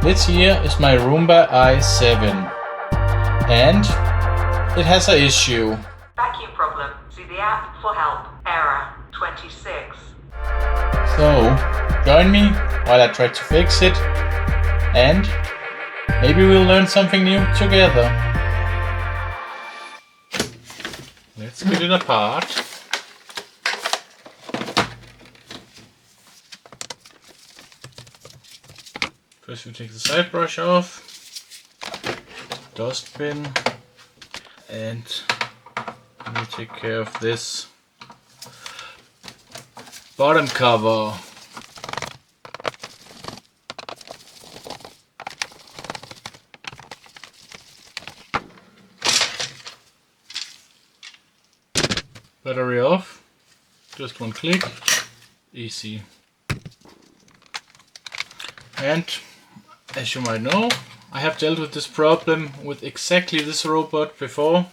This here is my Roomba i7 and it has an issue. Vacuum problem. See the app for help. Error 26. So join me while I try to fix it and maybe we'll learn something new together. Let's get it apart. First we take the side brush off, dustbin, and we take care of this bottom cover. Battery off, just one click, easy. And as you might know, I have dealt with this problem with exactly this robot before.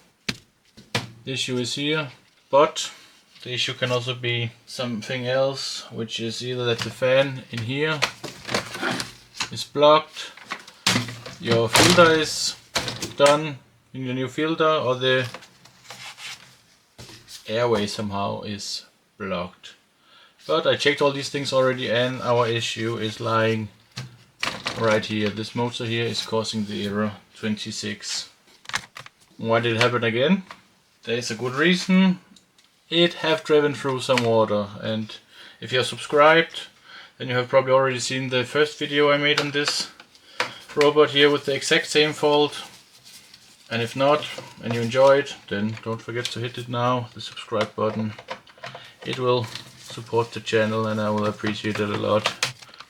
The issue is here, but the issue can also be something else, which is either that the fan in here is blocked, your filter is done in your new filter, or the airway somehow is blocked. But I checked all these things already and our issue is lying right here. This motor here is causing the error 26. Why did it happen again? There is a good reason. It have driven through some water, and if you're subscribed then you have probably already seen the first video I made on this robot here with the exact same fault. And if not, and you enjoyed, then don't forget to hit it now, the subscribe button. It will support the channel and I will appreciate it a lot.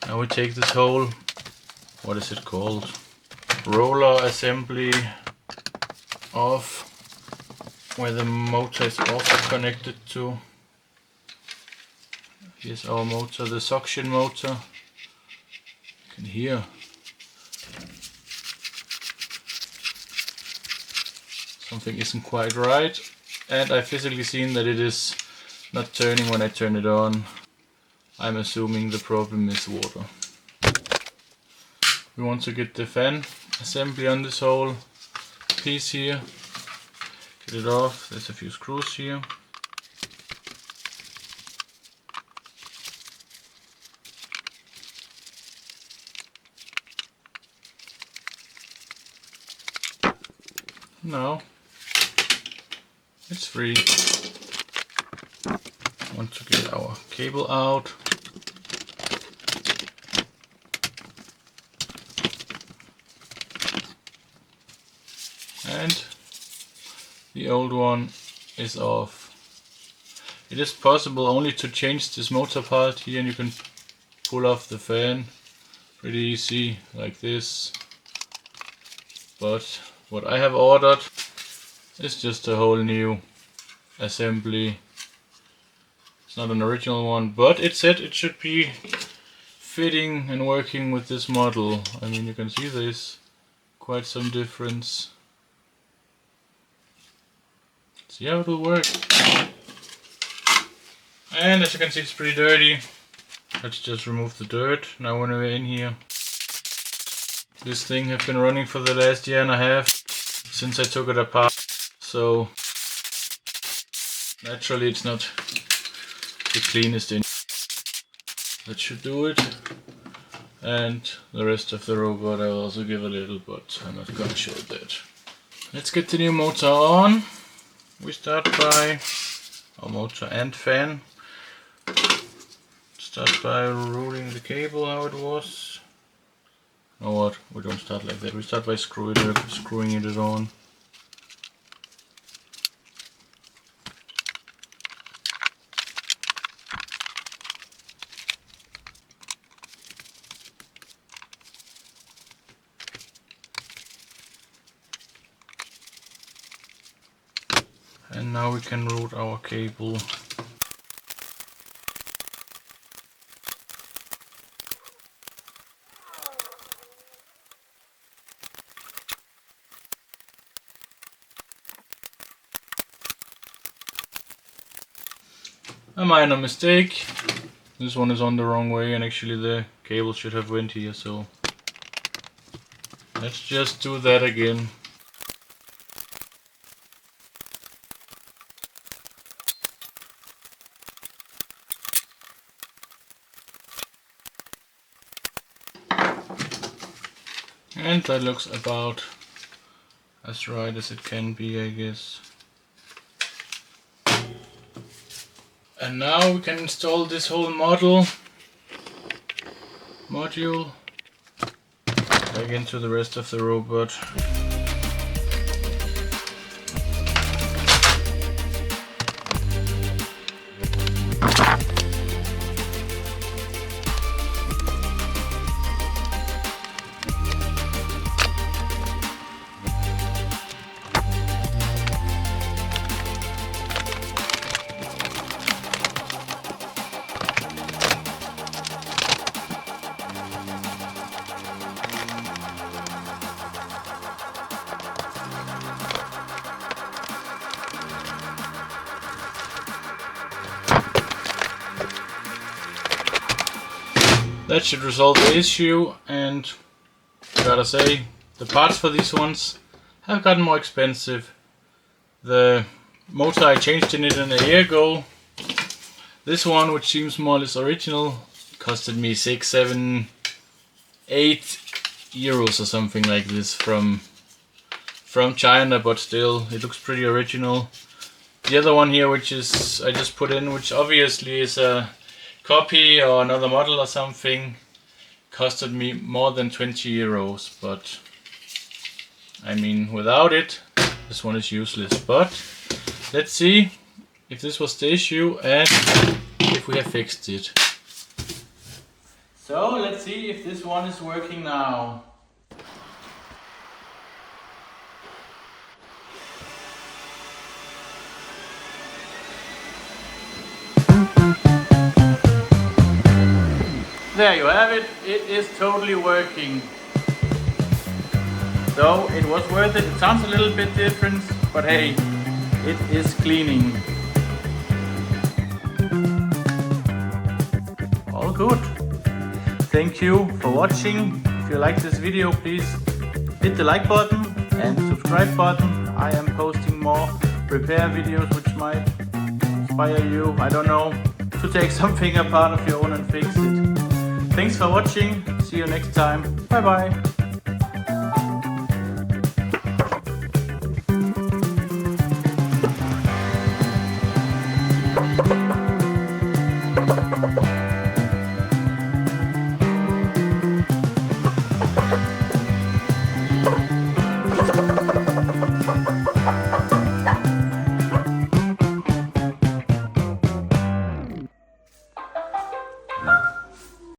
Now we take this whole, what is it called, roller assembly off, where the motor is also connected to. Here's our motor, the suction motor. You can hear. Something isn't quite right, and I physically seen that it is not turning when I turn it on. I'm assuming the problem is water. We want to get the fan assembly on this whole piece here. Get it off. There's a few screws here. Now it's free. Want to get our cable out. And the old one is off. It is possible only to change this motor part here, and you can pull off the fan pretty easy like this. But what I have ordered is just a whole new assembly. It's not an original one, but it said it should be fitting and working with this model. I mean, you can see there's quite some difference. Let's see how it will work. And as you can see, it's pretty dirty. Let's just remove the dirt now when we're in here. This thing has been running for the last year and a half since I took it apart, so naturally it's not the cleanest in. That should do it, and the rest of the robot I will also give a little, but I'm not gonna show that. Let's get the new motor on. We start by our motor and fan. Start by routing the cable how it was. Or what? We don't start like that. We start by screwing it on. And now we can route our cable. A minor mistake. This one is on the wrong way, and actually the cable should have went here, so Let's just do that again. And that looks about as right as it can be, I guess. And now we can install this whole module back into the rest of the robot. That should resolve the issue, and gotta say, the parts for these ones have gotten more expensive. The motor I changed in it a year ago. This one, which seems more or less original, costed me 6, 7, 8 euros or something like this from China, but still it looks pretty original. The other one here, which is I just put in, which obviously is a copy or another model or something, costed me more than 20 euros, but I mean, without it this one is useless. But let's see if this was the issue and if we have fixed it. So let's see if this one is working now. There you have it, it is totally working. So it was worth it. It sounds a little bit different, but hey, it is cleaning. All good. Thank you for watching. If you like this video, please hit the like button and subscribe button. I am posting more repair videos which might inspire you, I don't know, to take something apart of your own and fix it. Thanks for watching, see you next time, bye bye.